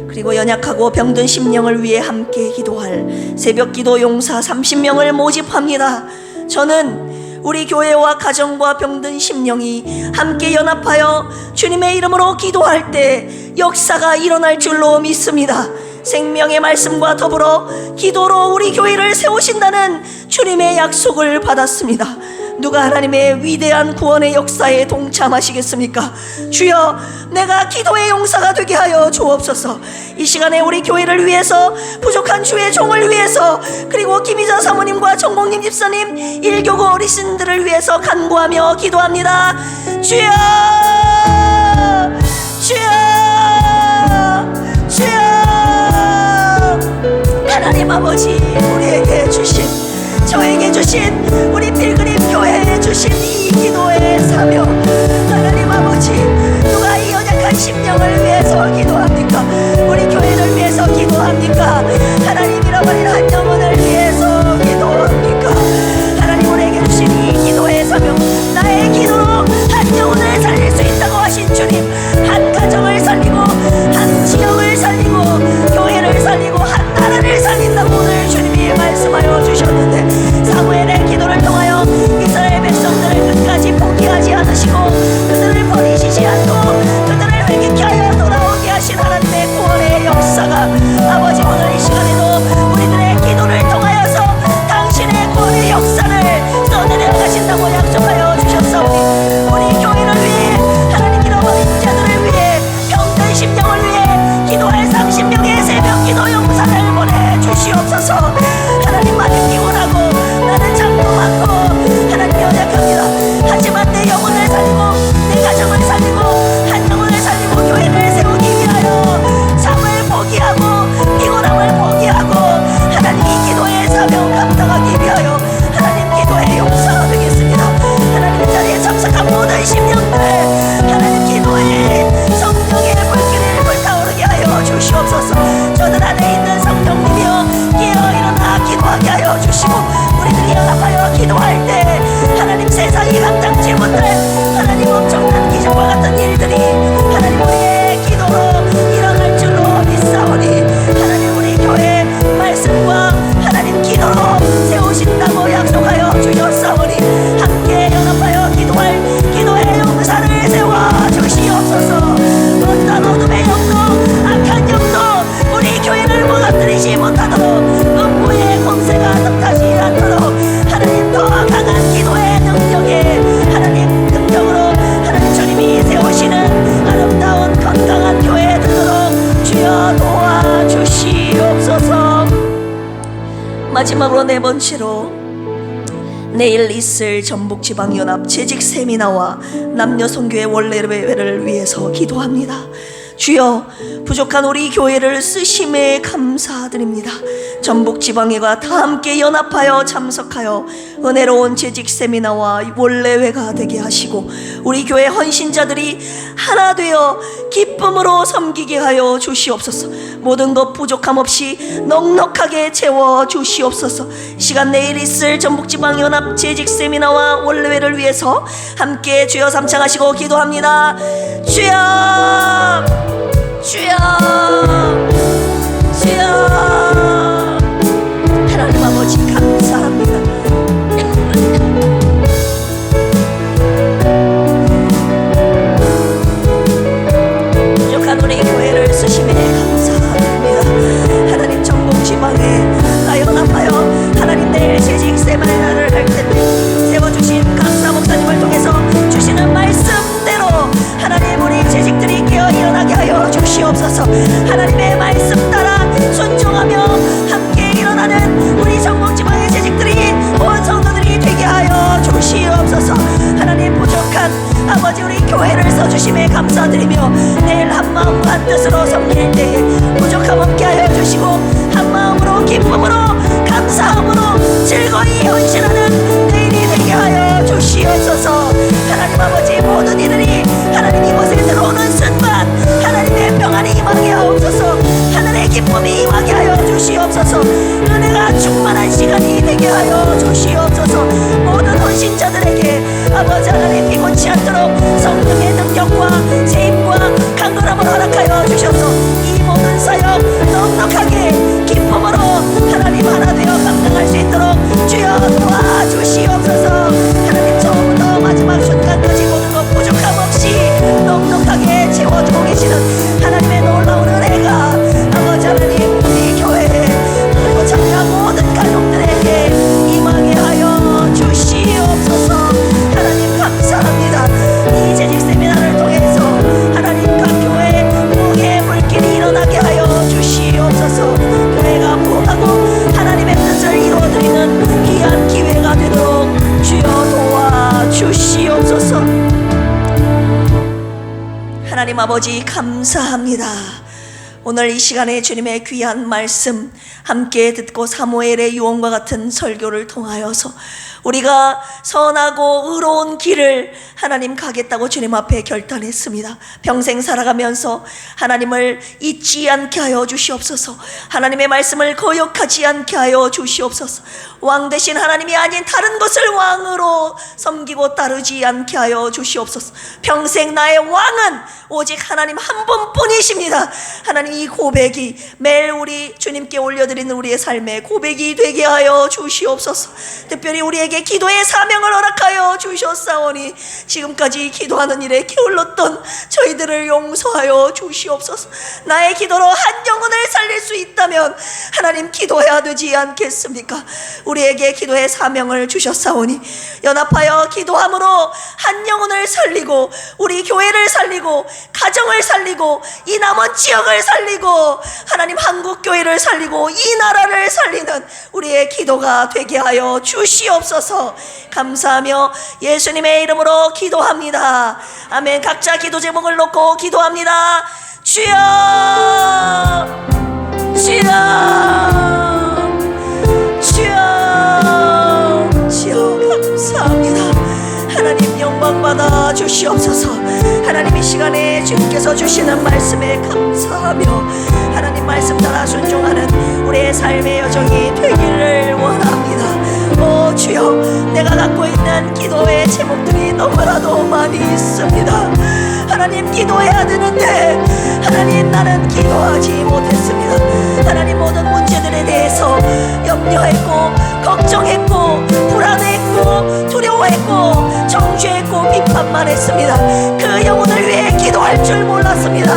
그리고 연약하고 병든 심령을 위해 함께 기도할 새벽기도 용사 30명을 모집합니다. 저는 우리 교회와 가정과 병든 심령이 함께 연합하여 주님의 이름으로 기도할 때 역사가 일어날 줄로 믿습니다. 생명의 말씀과 더불어 기도로 우리 교회를 세우신다는 주님의 약속을 받았습니다. 누가 하나님의 위대한 구원의 역사에 동참하시겠습니까? 주여, 내가 기도의 용사가 되게 하여 주옵소서. 이 시간에 우리 교회를 위해서, 부족한 주의 종을 위해서, 그리고 김희자 사모님과 정봉님 집사님, 일교구 어르신들을 위해서 간구하며 기도합니다. 주여, 주여, 주여. 하나님 아버지, 우리에게 주신, 저에게 주신, 우리 필그림 교회에 주신 이 기도의 사명, 하나님 아버지, 누가 이 연약한 심령을 위해서 기도합니까? 우리 교회를 위해서 기도합니까? 하나님 잃어버린 한 영혼을 위해서 기도합니까? 하나님 우리에게 주신 이 기도의 사명, 나의 기도로 한 영혼을 살릴 수 있다고 하신 주님, 한 가정을 살리고 한 지역을 살리고 교회를 살리고 한 나라를 살린다고 오늘 주님이 말씀하여 주셨는데, 사무엘의 기도를 통하여 이스라엘 백성들을 끝까지 포기하지 않으시고 마지막으로 네 번째로 내일 있을 전북지방연합 재직 세미나와 남녀선교회 원래회를 위해서 기도합니다. 주여, 부족한 우리 교회를 쓰심에 감사드립니다. 전북지방회가 다 함께 연합하여 참석하여 은혜로운 재직 세미나와 원래회가 되게 하시고 우리 교회 헌신자들이 하나 되어 기쁨으로 섬기게 하여 주시옵소서. 모든 것 부족함 없이 넉넉하게 채워 주시옵소서. 시간 내일 있을 전북지방연합 재직 세미나와 원래회를 위해서 함께 주여 삼창하시고 기도합니다. 주여, 주여, 주여. 하나님 아버지 감사합니다. 부족한 우리 교회를 쓰심에 감사합니다. 하나님 전북지방에 다 연합하여 하나님 내일 재직 세미나를 할 텐데 세워주신 강사 목사님을 통해서 주시는 말씀대로 하나님 우리 재직들이 깨어 일어나게 하여 주시옵소서. 하나님의 말씀 따라 순종하며 함께 일어나는 우리 전북지방의 재직들이 온 성도들이 되게 하여 주시옵소서. 하나님 부족한 아버지 우리 교회를 써주심에 감사드리며 내일 한마음 한뜻으로 섬길 때에 부족함 없게 하여 주시고 한마음으로 기쁨으로 감사함으로 즐거이 헌신하는 내일이 되게 하여 주시옵소서. 하나님 아버지 모든 이들이 하나님 이곳에 들어오는 순간 하나님의 평안이 임하게 하옵소서. 하늘의 기쁨이 임하게 하여 주시옵소서. 은혜가 충만한 시간이 되게 하여 주시옵소서. 모든 헌신자들에게 아버지 하나님 피곤치 않도록 성령의 능력과 세임과 강건함을 허락하여 주셔서 이 모든 사역 넉넉하게 기쁨으로 하나님 하나 되어 감당할 수 있도록 주여 도와주시옵소서. 하나님 처음부터 마지막 순간까지 모든 것 부족함 없이 넉넉하게 채워주고 계시는 하나님의 놀라운 은혜가 아버지 하나님 우리 교회에 그리고 참여한 모든 가족들에게 임하게 하여 주시옵소서. 하나님 감사합니다. 이 재직 세미나를 통해서 하나님 각 교회 부흥의 불길이 일어나게 하여 주시옵소서. 교회가 부흥하고 하나님의 뜻을 이루어드리는 귀한 기회가 되도록 주여 도와주시옵소서. 하나님 아버지 감사합니다. 오늘 이 시간에 주님의 귀한 말씀 함께 듣고 사무엘의 유언과 같은 설교를 통하여서 우리가 선하고 의로운 길을 하나님 가겠다고 주님 앞에 결단했습니다. 평생 살아가면서 하나님을 잊지 않게 하여 주시옵소서. 하나님의 말씀을 거역하지 않게 하여 주시옵소서. 왕 대신 하나님이 아닌 다른 것을 왕으로 섬기고 따르지 않게 하여 주시옵소서. 평생 나의 왕은 오직 하나님 한 분뿐이십니다. 하나님 이 고백이 매일 우리 주님께 올려드리는 우리의 삶의 고백이 되게 하여 주시옵소서. 특별히 우리에게 기도의 사명을 허락하여 주셨사오니 지금까지 기도하는 일에 게을렀던 저희들을 용서하여 주시옵소서. 나의 기도로 한 영혼을 살릴 수 있다면 하나님 기도해야 되지 않겠습니까? 우리에게 기도의 사명을 주셨사오니 연합하여 기도함으로 한 영혼을 살리고 우리 교회를 살리고 가정을 살리고 이 남은 지역을 살리고 하나님 한국교회를 살리고 이 나라를 살리는 우리의 기도가 되게 하여 주시옵소서. 감사하며 예수님의 이름으로 기도합니다. 아멘. 각자 기도 제목을 놓고 기도합니다. 주여, 주여, 주여, 주여. 감사합니다. 하나님 영광 받아 주시옵소서. 하나님 이 시간에 주님께서 주시는 말씀에 감사하며 하나님 말씀 따라 순종하는 우리의 삶의 여정이 되기를 원합니다. 오 주여, 내가 갖고 있는 기도의 제목들이 너무나도 많이 있습니다. 하나님 기도해야 되는데 하나님 나는 기도하지 못했습니다. 하나님 모든 문제들에 대해서 염려했고 걱정했고 불안했고 두려워했고 정죄했고 비판만 했습니다. 그 영혼을 위해 기도할 줄 몰랐습니다.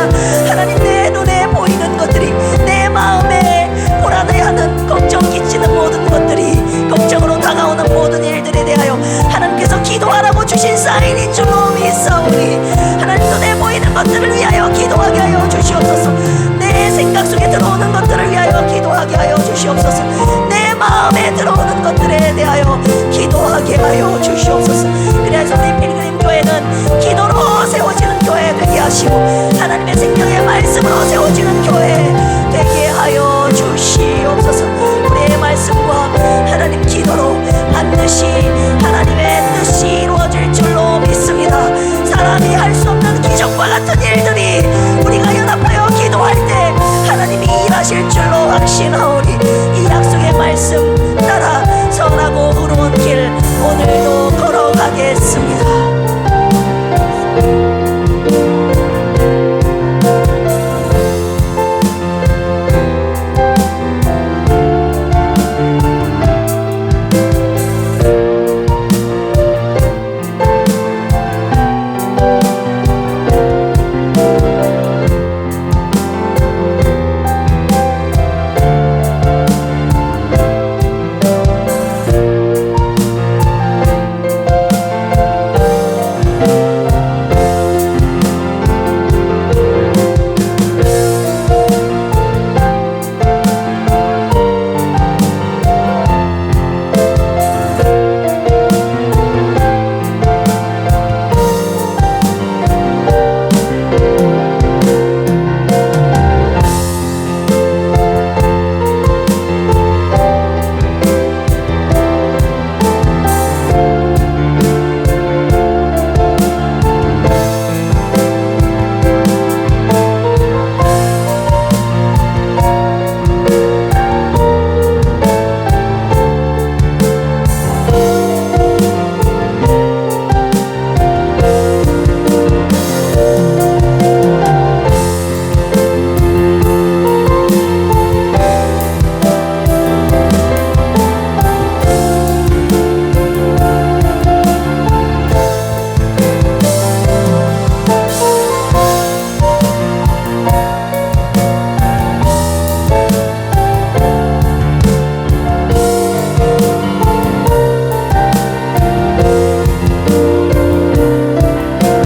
하나님 내 눈에 보이는 것들이 내 마음에 불안해하는 걱정 끼치는 모든 것들이 걱정으로 다가오는 모든 일들에 대하여 하나님께서 기도하라고 주신 사인인 줄로 믿사오니 하나님 눈에 보이는 것들을 위하여 기도하게 하여 주시옵소서. 내 생각 속에 들어오는 것들을 위하여 기도하게 하여 주시옵소서. 내 마음에 말씀으로 세워지는 교회 되게 하여 주시옵소서. 우리의 말씀과 하나님 기도로 반드시 하나님